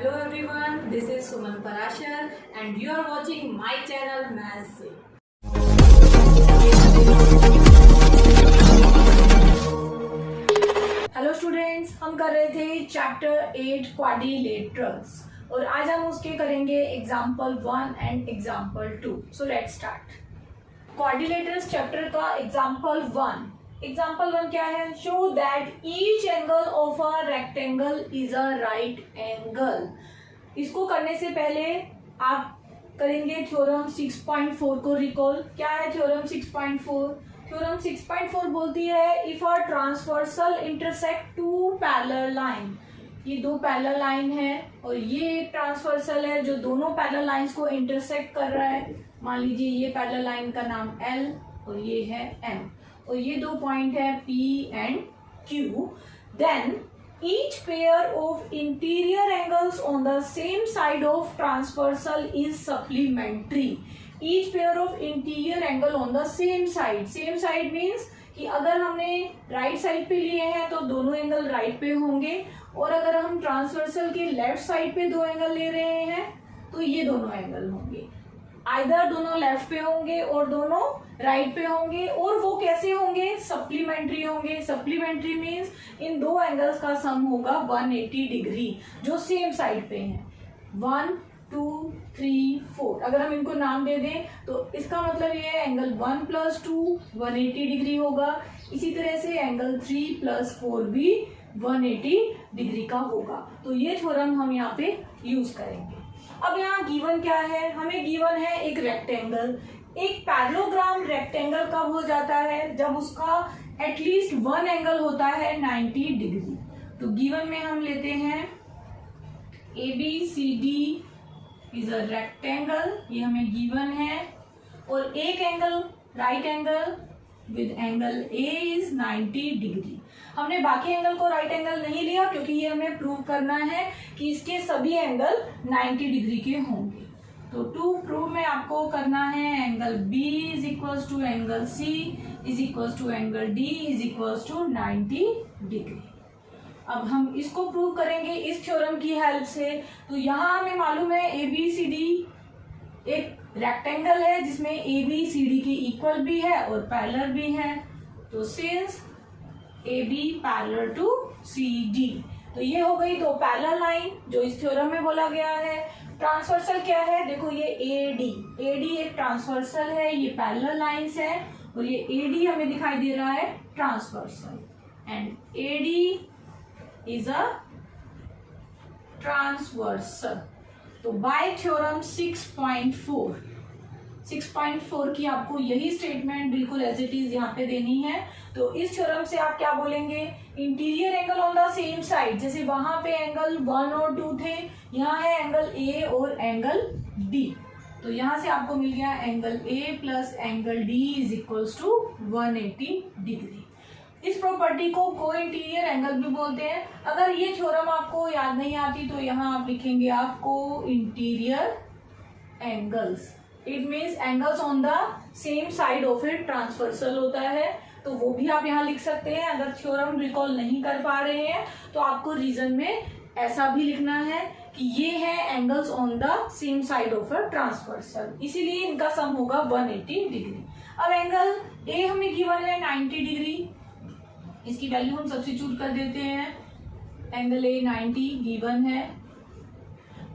Hello everyone, this is Suman Parashar and you are watching my channel Maths से। Hello students, हम कर रहे थे चैप्टर 8 क्वाड्रिलेटरल्स और आज हम उसके करेंगे example 1 and example 2। So let's start. Quadrilaterals chapter का एग्जाम्पल 1 क्या है? Show that each angle of a rectangle is a right angle. इसको करने से पहले आप करेंगे थ्योरम 6.4 को रिकॉल। क्या है थ्योरम 6.4? थ्योरम 6.4 बोलती है if a transversal intersect two parallel line. ये दो पैरेलल लाइन है और ये एक ट्रांसवर्सल है जो दोनों पैरेलल लाइंस को इंटरसेक्ट कर रहा है। मान लीजिए ये पैरेलल लाइन का नाम L और ये है M और ये दो पॉइंट है P and Q। Then each pair of interior angles on the same side of transversal is supplementary। each pair of interior angle on the same side means कि अगर हमने राइट साइड पे लिए हैं तो दोनों एंगल राइट पे होंगे और अगर हम ट्रांसवर्सल के लेफ्ट साइड पे दो एंगल ले रहे हैं तो ये दोनों एंगल होंगे। आइदर दोनों लेफ्ट पे होंगे और दोनों राइट पे होंगे। और वो कैसे होंगे? सप्लीमेंट्री होंगे। सप्लीमेंट्री मीन्स इन दो एंगल्स का सम होगा 180 डिग्री जो सेम साइड पे हैं। 1 2 3 4 अगर हम इनको नाम दे दें तो इसका मतलब ये है एंगल 1 + 2 180 डिग्री होगा। इसी तरह से एंगल 3 + 4 भी 180 डिग्री का होगा। तो ये थ्योरम हम यहाँ पे यूज करेंगे। अब यहाँ गिवन क्या है? हमें गिवन है एक रेक्टेंगल। एक पैरेललोग्राम रेक्टेंगल कब हो जाता है? जब उसका एटलीस्ट वन एंगल होता है 90 डिग्री। तो गिवन में हम लेते हैं ABCD इज अ रेक्टेंगल, ये हमें गिवन है और एक angle right angle with angle A is 90 degree. हमने बाकी एंगल को राइट एंगल नहीं लिया क्योंकि ये हमें प्रूव करना है कि इसके सभी एंगल 90 डिग्री के होंगे। तो टू प्रूव में आपको करना है angle B is equals to angle C is equals to angle D is equals to 90 degree. अब हम इसको प्रूव करेंगे इस थ्योरम की हेल्प से। तो यहाँ हमें मालूम है ABCD एक रेक्टेंगल है जिसमें ABCD के इक्वल भी है और पैरेलल भी है। तो since AB parallel to CD, तो ये हो गई दो पैरेलल लाइन जो इस थ्योरम में बोला गया है। ट्रांसवर्सल क्या है? देखो ये AD एक ट्रांसवर्सल है, ये पैरेलल लाइंस है और ये AD हमें दिखाई दे रहा है transversal and AD is a transversal. तो बाय थ्योरम 6.4 की आपको यही स्टेटमेंट बिल्कुल एज इट इज यहाँ पे देनी है। तो इस थ्योरम से आप क्या बोलेंगे? Interior angle on the same side, जैसे वहां पे एंगल 1 और 2 थे, यहाँ है एंगल A और एंगल D। तो यहाँ से आपको मिल गया angle A plus angle D is equals to 180 degree. इस प्रॉपर्टी को को इंटीरियर एंगल भी बोलते हैं। अगर ये थ्योरम आपको याद नहीं आती तो यहाँ आप लिखेंगे आप को interior angles. It means angles on the same side of it transversal होता है। तो वो भी आप यहाँ लिख सकते हैं। अगर थ्योरम रिकॉल नहीं कर पा रहे हैं तो आपको रीजन में ऐसा भी लिखना है कि ये है angles on the same side of a transversal, इसीलिए इनका सम होगा 180 डिग्री। अब एंगल A हमें गिवन है 90 डिग्री, इसकी वैल्यू हम सब्स्टिट्यूट कर देते हैं। एंगल A 90 गिवन है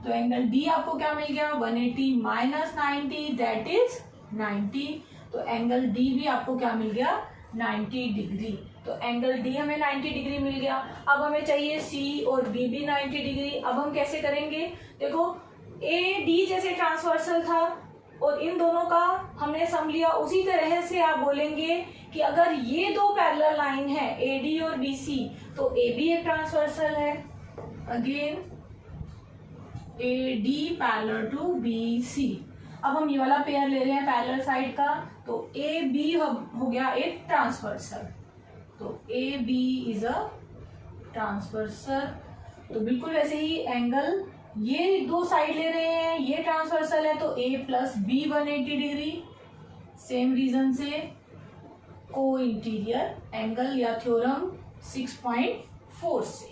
तो एंगल D आपको क्या मिल गया? 180 माइनस 90 दैट इज 90। तो एंगल D भी आपको क्या मिल गया? 90 डिग्री। तो एंगल D हमें 90 डिग्री मिल गया। अब हमें चाहिए C और B भी 90 डिग्री। अब हम कैसे करेंगे? देखो AD जैसे ट्रांसवर्सल था और इन दोनों का हमने सम लिया, उसी तरह से आप बोलेंगे कि अगर ये दो पैरेलल लाइन है AD और BC तो AB एक ट्रांसवर्सल है। Again AD parallel to BC। अब हम ये वाला पेयर ले रहे हैं पैरेलल साइड का, तो AB हो गया एक ट्रांसवर्सल। तो AB इज अ ट्रांसवर्सल। तो बिल्कुल वैसे ही एंगल ये दो साइड ले रहे हैं, ये ट्रांसवर्सल है तो A plus B 180 degree. Same reason से को इंटीरियर एंगल या थ्योरम 6.4 से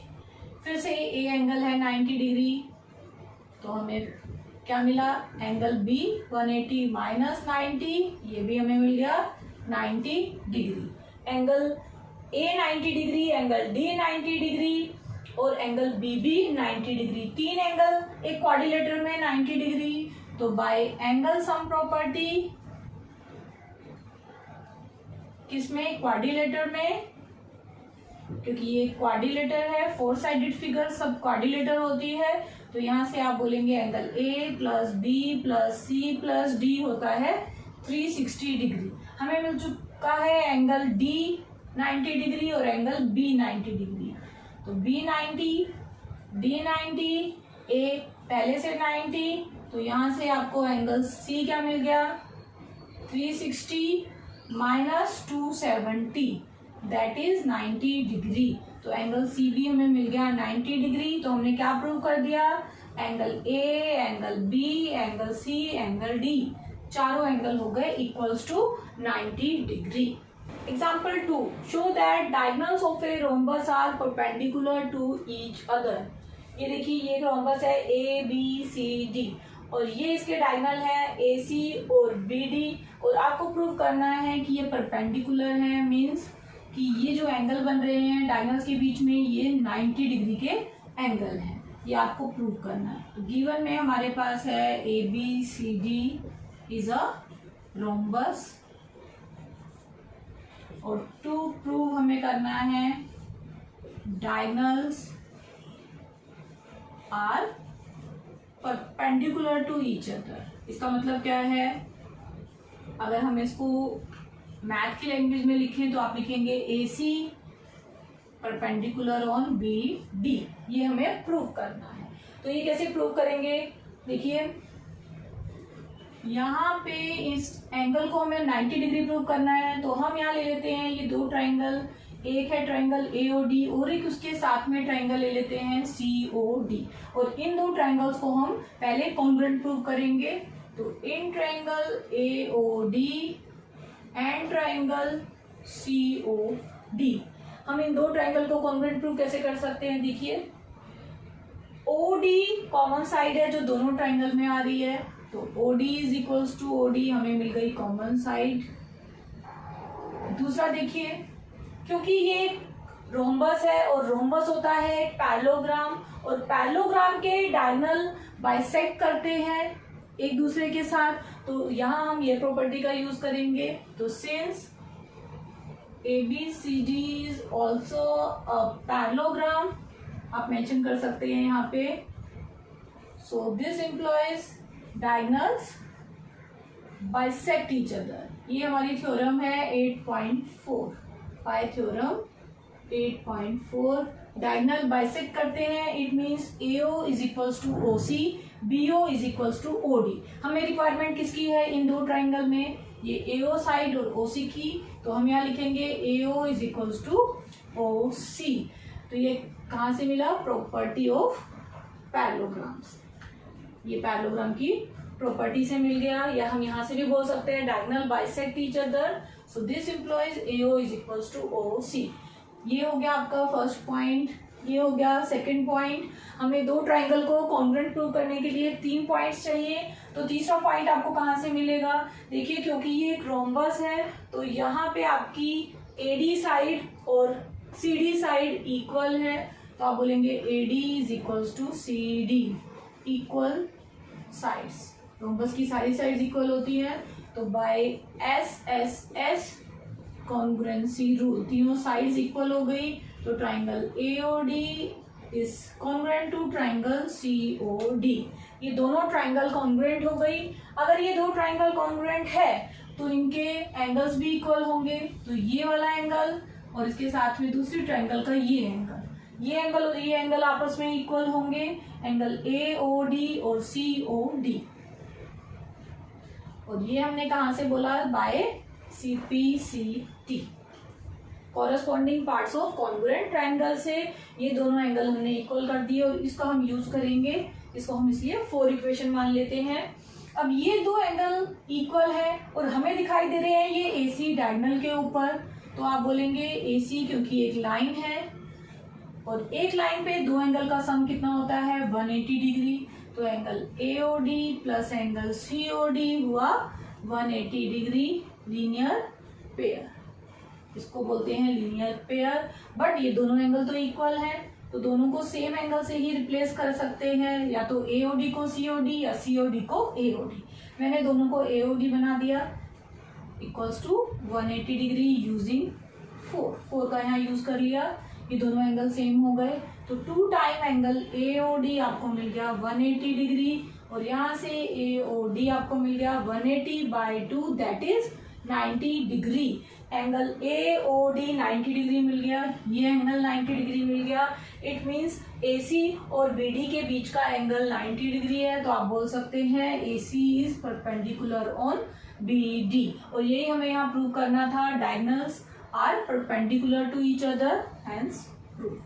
फिर से A एंगल है 90 डिग्री तो हमें क्या मिला, एंगल बी 180 माइनस 90, ये भी हमें मिल गया 90 degree. Angle A 90 degree, angle D 90 degree और एंगल बी भी 90 डिग्री। तीन एंगल एक क्वाड्रिलेटरल में 90 डिग्री। तो बाय एंगल सम प्रॉपर्टी, किसमें, क्वाड्रिलेटर में, क्योंकि ये क्वाड्रिलेटर है, 4 साइडेड फिगर सब क्वाड्रिलेटर होती है। तो यहाँ से आप बोलेंगे angle A plus B plus C plus D होता है 360 डिग्री। हमें मिल चुका है एंगल डी 90 डिग्री और एंगल बी 90 डिग्री। तो बी 90, डी 90, ए पहले से 90, तो यहाँ से आपको एंगल सी क्या मिल गया, 360 माइनस 270 दैट इज 90 डिग्री। तो एंगल सी भी हमें मिल गया 90 डिग्री। तो हमने क्या प्रूव कर दिया, angle A, angle B, angle C, angle D, चारों एंगल हो गए equals to 90 degree. Example 2, show that diagonals of a rhombus are perpendicular to each other. ये देखिए, ये रोम्बस है ए बी सी डी और ये इसके डायगोनल है ए सी और बी डी, और आपको प्रूव करना है कि ये परपेंडिकुलर है, मीन्स कि ये जो एंगल बन रहे हैं डायगोनल्स के बीच में ये 90 डिग्री के एंगल हैं, ये आपको प्रूव करना है। तो गिवन में हमारे पास है A B C D is a rhombus, और टू प्रूव हमें करना है diagonals are perpendicular to each other. इसका मतलब क्या है, अगर हम इसको मैथ की लैंग्वेज में लिखें तो आप लिखेंगे A C perpendicular on B D. ये हमें प्रूव करना है। तो ये कैसे प्रूव करेंगे, देखिए यहाँ पे इस एंगल को हमें 90 डिग्री प्रूव करना है। तो हम यहाँ ले लेते हैं ये दो ट्राइंगल, एक है ट्राइंगल ए ओ डी और एक उसके साथ में ट्राइंगल ले लेते हैं सी ओ डी, और इन दो ट्राइंगल्स को हम पहले कॉन्ग्रुएंट प्रूव करेंगे। तो इन triangle A O D and triangle C O D, हम इन दो ट्राइंगल को कॉन्ग्रुएंट प्रूव कैसे कर सकते हैं, देखिए ओ डी कॉमन साइड है जो दोनों ट्राइंगल में आ रही है, तो O D is equals to O D, हमें मिल गई कॉमन साइड। दूसरा देखिए, क्योंकि ये रोम्बस है और रोम्बस होता है एक पैरेललोग्राम, और पैरेललोग्राम के डायगोनल बाइसेक्ट करते हैं एक दूसरे के साथ, तो यहाँ हम ये प्रॉपर्टी का यूज करेंगे। तो since A B C D is also a parallelogram, आप मेंशन कर सकते हैं यहाँ पे, so this implies diagonals bisect each other. ये हमारी थ्योरम है 8.4, पाई थ्योरम 8.4। डायगोनल बाइसेक्ट करते हैं, it means AO is equals to OC, BO is equals to OD। हमें रिक्वायरमेंट किसकी है इन दो ट्राइंगल में, ये AO साइड और OC की, तो हम यहाँ लिखेंगे AO is equals to OC। तो ये कहाँ से मिला, प्रॉपर्टी ऑफ पैरेललोग्राम्स, ये पैरेललोग्राम की प्रॉपर्टी से मिल गया। या हम यहाँ से भी बोल सकते हैं diagonal bisect each other, so this implies AO is equals to OC। ये हो गया आपका फर्स्ट पॉइंट। ये हो गया सेकंड पॉइंट। हमें दो ट्राइंगल को कॉन्ग्रुएंट प्रूव करने के लिए 3 पॉइंट्स चाहिए, तो तीसरा पॉइंट आपको कहाँ से मिलेगा, देखिए क्योंकि ये एक रोम्बस है तो यहाँ पे आपकी AD साइड और CD साइड इक्वल है, तो आप बोलेंगे AD is equals to CD, equal sides, rhombus की सारी साइड्स इक्वल होती है। तो बाय SSS कॉन्ग्रुएंसी रूल तीनों साइड्स इक्वल हो गई, तो triangle AOD is congruent to triangle COD। ये दोनों ट्राइंगल कॉन्ग्रुएंट हो गई। अगर ये दो ट्राइंगल कॉन्ग्रुएंट है तो इनके एंगल्स भी इक्वल होंगे, तो ये वाला एंगल और इसके साथ में दूसरी ट्राइंगल का ये एंगल और ये एंगल आपस में इक्वल होंगे, एंगल AOD और COD। और ये हमने कहाँ से बोला, by CPCT, corresponding parts of congruent triangle से ये दोनों एंगल हमने इक्वल कर दिए और इसका हम यूज करेंगे, इसको हम इसलिए 4 इक्वेशन मान लेते हैं। अब ये दो एंगल इक्वल है और हमें दिखाई दे रहे हैं ये AC डायगोनल के ऊपर, तो आप बोलेंगे AC क्योंकि एक लाइन है और एक लाइन पे दो एंगल का सम कितना होता है 180 डिग्री, तो angle AOD plus angle COD हुआ 180 डिग्री लीनियर पेयर, इसको बोलते हैं लीनियर पेयर। बट ये दोनों एंगल तो इक्वल है, तो दोनों को सेम एंगल से ही रिप्लेस कर सकते हैं, या तो AOD को COD या COD को AOD। मैंने दोनों को AOD बना दिया इक्वल्स टू 180 डिग्री यूजिंग 4 का यहाँ यूज कर लिया, ये दोनों एंगल सेम हो गए। तो 2 टाइम एंगल AOD आपको मिल गया 180 डिग्री, और यहाँ से AOD आपको मिल गया 180/2 that is 90 degree. Angle AOD 90 degree मिल गया, ये एंगल 90 डिग्री मिल गया। इट मीन्स AC और BD के बीच का एंगल 90 डिग्री है, तो आप बोल सकते हैं AC is perpendicular on BD। और यही हमें यहाँ प्रूव करना था, diagonals are perpendicular to each other, hence prove.